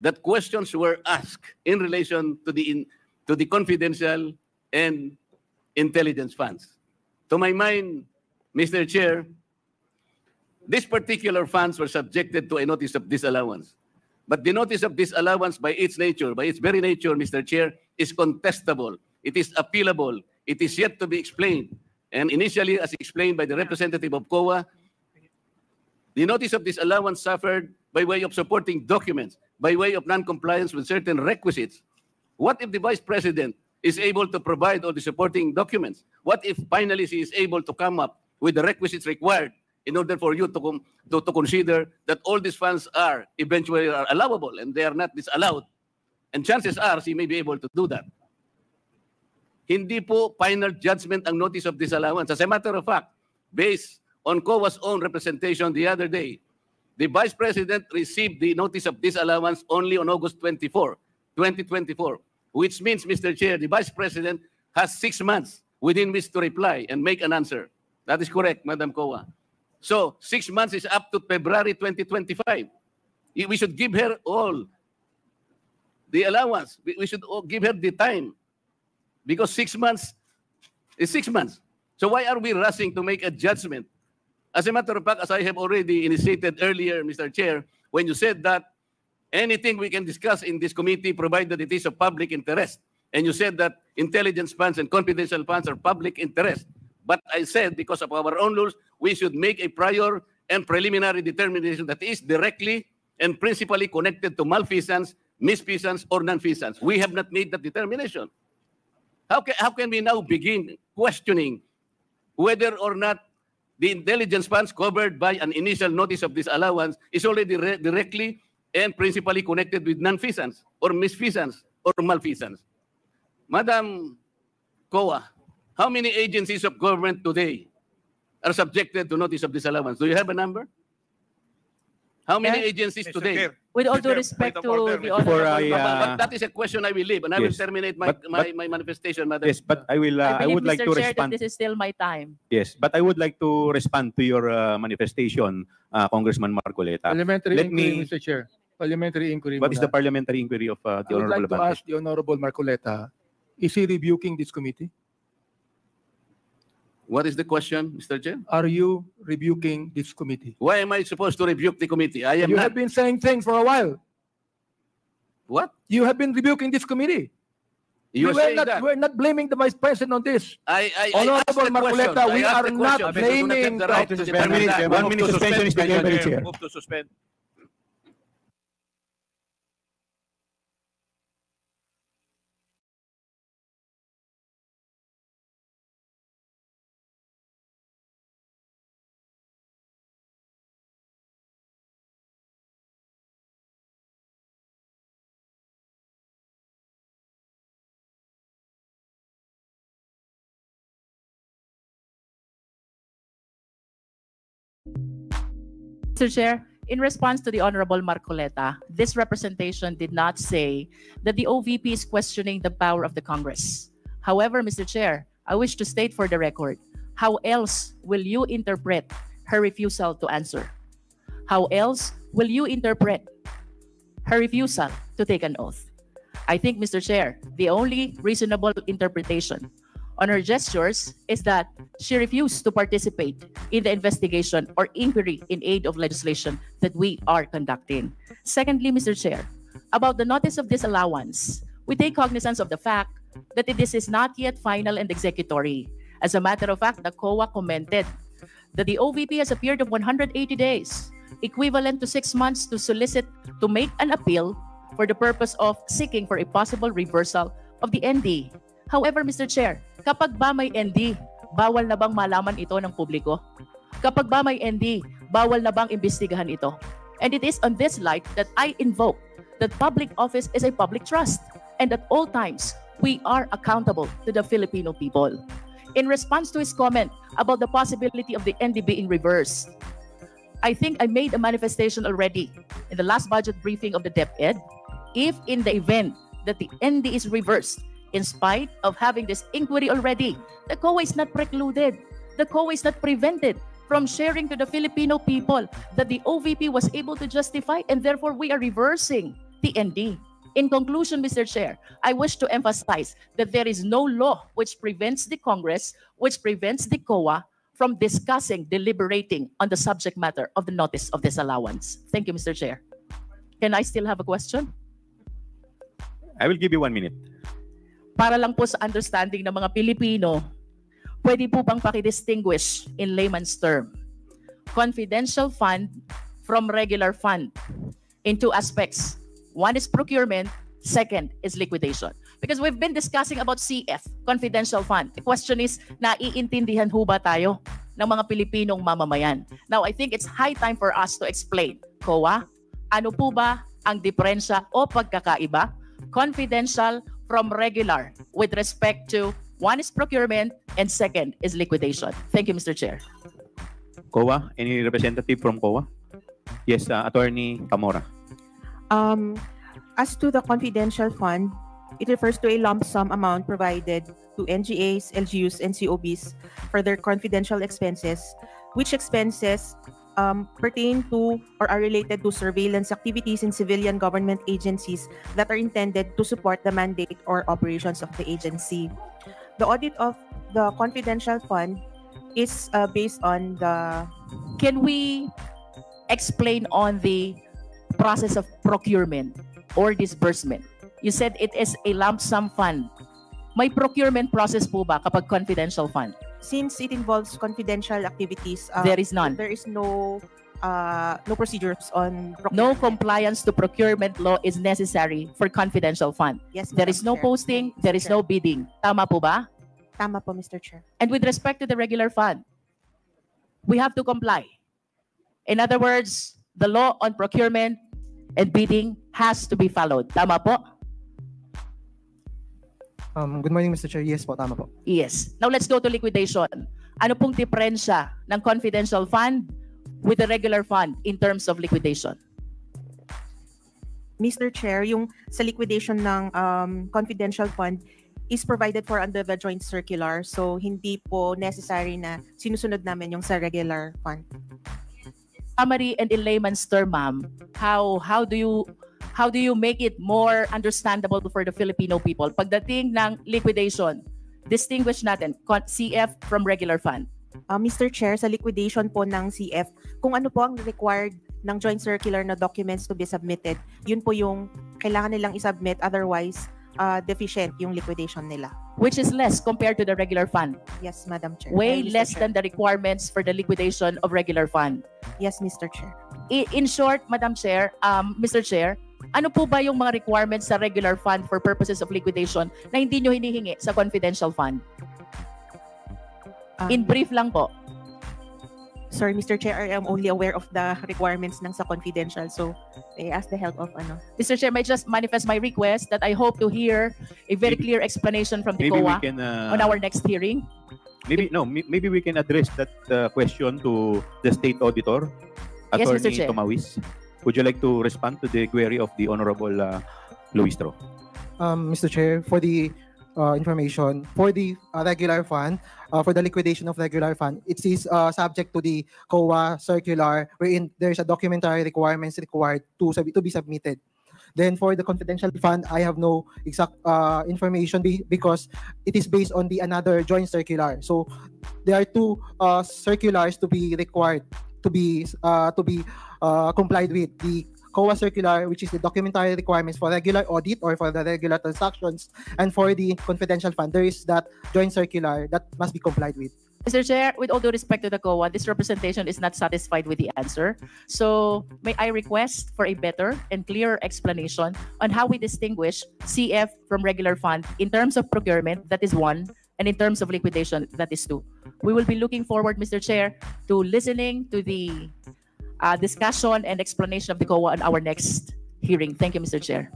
that questions were asked in relation to the confidential and intelligence funds. To my mind, Mr. Chair, these particular funds were subjected to a notice of disallowance. But the notice of disallowance by its nature, by its very nature, Mr. Chair, is contestable. It is appealable. It is yet to be explained. And initially, as explained by the representative of COA, the notice of disallowance suffered by way of supporting documents, by way of non-compliance with certain requisites. What if the Vice President is able to provide all the supporting documents? What if finally she is able to come up with the requisites required in order for you to consider that all these funds are eventually allowable and they are not disallowed? And chances are she may be able to do that. Hindi po final judgment ang notice of disallowance. As a matter of fact, based on COA's own representation the other day, the Vice President received the notice of disallowance only on August 24, 2024, which means, Mr. Chair, the Vice President has 6 months within which to reply and make an answer. That is correct, Madam COA. So 6 months is up to February 2025. We should give her all the allowance. We should give her the time because 6 months is 6 months. So why are we rushing to make a judgment? As a matter of fact, as I have already initiated earlier, Mr. Chair, when you said that anything we can discuss in this committee provided it is of public interest, and you said that intelligence funds and confidential funds are public interest. But I said, because of our own rules, we should make a prior and preliminary determination that is directly and principally connected to malfeasance, misfeasance, or nonfeasance. We have not made that determination. How can we now begin questioning whether or not the intelligence funds covered by an initial notice of disallowance is already directly and principally connected with nonfeasance or misfeasance or malfeasance? Madam COA, how many agencies of government today are subjected to notice of disallowance? Do you have a number? How many agencies today? Chair, With all due Chair, respect point of to order, the Mr. Honorable... But that is a question I will leave, and I will Yes. terminate But- my manifestation, Madam. Yes, but I will. I I would believe, like Mr. to Chair, that respond. this is still my time. Yes, but I would like to respond to your manifestation, Congressman Marcoleta. Parliamentary Let inquiry, me- Mr. Chair. Parliamentary inquiry. What is muna. the parliamentary inquiry of the I would Honorable like to Abante? ask the Honorable Marcoleta, is he rebuking this committee? What is the question, Mr. Chair? Are you rebuking this committee? Why am I supposed to rebuke the committee? I am You not. have been saying things for a while. What? You have been rebuking this committee. You are saying that. We're not blaming the Vice President on this. I asked Honorable the question. Marcoleta, we I asked are the not question. They do have blaming the right to the- defend 1 minute, that. 1 minute suspension is taken by the chair. Move to suspend. Mr. Chair, in response to the Honorable Marcoleta, this representation did not say that the OVP is questioning the power of the Congress. However, Mr. Chair, I wish to state for the record, how else will you interpret her refusal to answer? How else will you interpret her refusal to take an oath? I think, Mr. Chair, the only reasonable interpretation on her gestures is that she refused to participate in the investigation or inquiry in aid of legislation that we are conducting. Secondly, Mr. Chair, about the notice of disallowance, we take cognizance of the fact that this is not yet final and executory. As a matter of fact, the COA commented that the OVP has a period of 180 days, equivalent to 6 months to solicit to make an appeal for the purpose of seeking for a possible reversal of the ND. However, Mr. Chair, kapag ba may ND, bawal na bang malaman ito ng publiko? Kapag ba may ND, bawal na bang imbestigahan ito? And it is on this light that I invoke that public office is a public trust, and at all times, we are accountable to the Filipino people. In response to his comment about the possibility of the ND being reversed, I think I made a manifestation already in the last budget briefing of the DepEd. If in the event that the ND is reversed, in spite of having this inquiry already, the COA is not precluded. The COA is not prevented from sharing to the Filipino people that the OVP was able to justify, and therefore we are reversing TND. In conclusion, Mr. Chair, I wish to emphasize that there is no law which prevents the Congress, which prevents the COA from discussing, deliberating on the subject matter of the notice of disallowance. Thank you, Mr. Chair. Can I still have a question? I will give you 1 minute. Para lang po sa understanding ng mga Pilipino, pwede po bang pakidistinguish in layman's term, confidential fund from regular fund in two aspects. One is procurement, second is liquidation. Because we've been discussing about CF, confidential fund. The question is, naiintindihan ho ba tayo ng mga Pilipinong mamamayan? Now, I think it's high time for us to explain. COA, ano po ba ang diferensya o pagkakaiba? Confidential from regular with respect to one is procurement and second is liquidation. Thank you, Mr. Chair. COA, any representative from COA? Yes, Attorney Camora. As to the confidential fund, it refers to a lump sum amount provided to NGAs, LGUs, and COBs for their confidential expenses, which expenses pertain to or are related to surveillance activities in civilian government agencies that are intended to support the mandate or operations of the agency. The audit of the confidential fund is based on the... Can we explain on the process of procurement or disbursement? You said it is a lump sum fund. May procurement process po ba kapag confidential fund? Since it involves confidential activities, There is none. There is no procedures on procurement. No compliance to procurement law is necessary for confidential fund. Yes, There Madam is no Chair. posting, there is no bidding. Tama po ba? Tama po, Mr. Chair. And with respect to the regular fund, we have to comply. In other words, the law on procurement and bidding has to be followed. Tama po? Good morning, Mr. Chair. Yes po, tama po. Yes. Now let's go to liquidation. Ano pong diferensya ng confidential fund with the regular fund in terms of liquidation? Mr. Chair, yung sa liquidation ng confidential fund is provided for under the joint circular. So, hindi po necessary na sinusunod namin yung sa regular fund. Summary and in layman's term, ma'am, how do you make it more understandable for the Filipino people? Pagdating ng liquidation, distinguish natin CF from regular fund. Mr. Chair, sa liquidation po ng CF, kung ano po ang required ng joint circular na documents to be submitted, yun po yung kailangan nilang isubmit, otherwise deficient yung liquidation nila. Which is less compared to the regular fund. Yes, Madam Chair. Way Mr. less Chair. than the requirements for the liquidation of regular fund. Yes, Mr. Chair. In short, Madam Chair, Mr. Chair, ano po ba yung mga requirements sa regular fund for purposes of liquidation na hindi nyo hinihingi sa confidential fund? In brief lang po. Sorry, Mr. Chair, I am only aware of the requirements ng sa confidential. So, I ask the help of ano. Mr. Chair, may just manifest my request that I hope to hear a very clear explanation from the Maybe we COA can on our next hearing. maybe we can address that question to the state auditor, Yes, Mr. Attorney Chair. Tomawis. Would you like to respond to the query of the Honorable Luistro? Mr. Chair, for the information, for the regular fund, for the liquidation of regular fund, it is subject to the COA circular wherein there's a documentary requirements required to be submitted. Then for the confidential fund, I have no exact information because it is based on the another joint circular. So there are two circulars to be required to be complied with. The COA circular, which is the documentary requirements for regular audit or for the regular transactions, and for the confidential fund, there is that joint circular that must be complied with. Mr. Chair, with all due respect to the COA, this representation is not satisfied with the answer. So may I request for a better and clearer explanation on how we distinguish CF from regular fund in terms of procurement, that is one, and in terms of liquidation, that is two. We will be looking forward, Mr. Chair, to listening to the discussion and explanation of the COA on our next hearing. Thank you, Mr. Chair.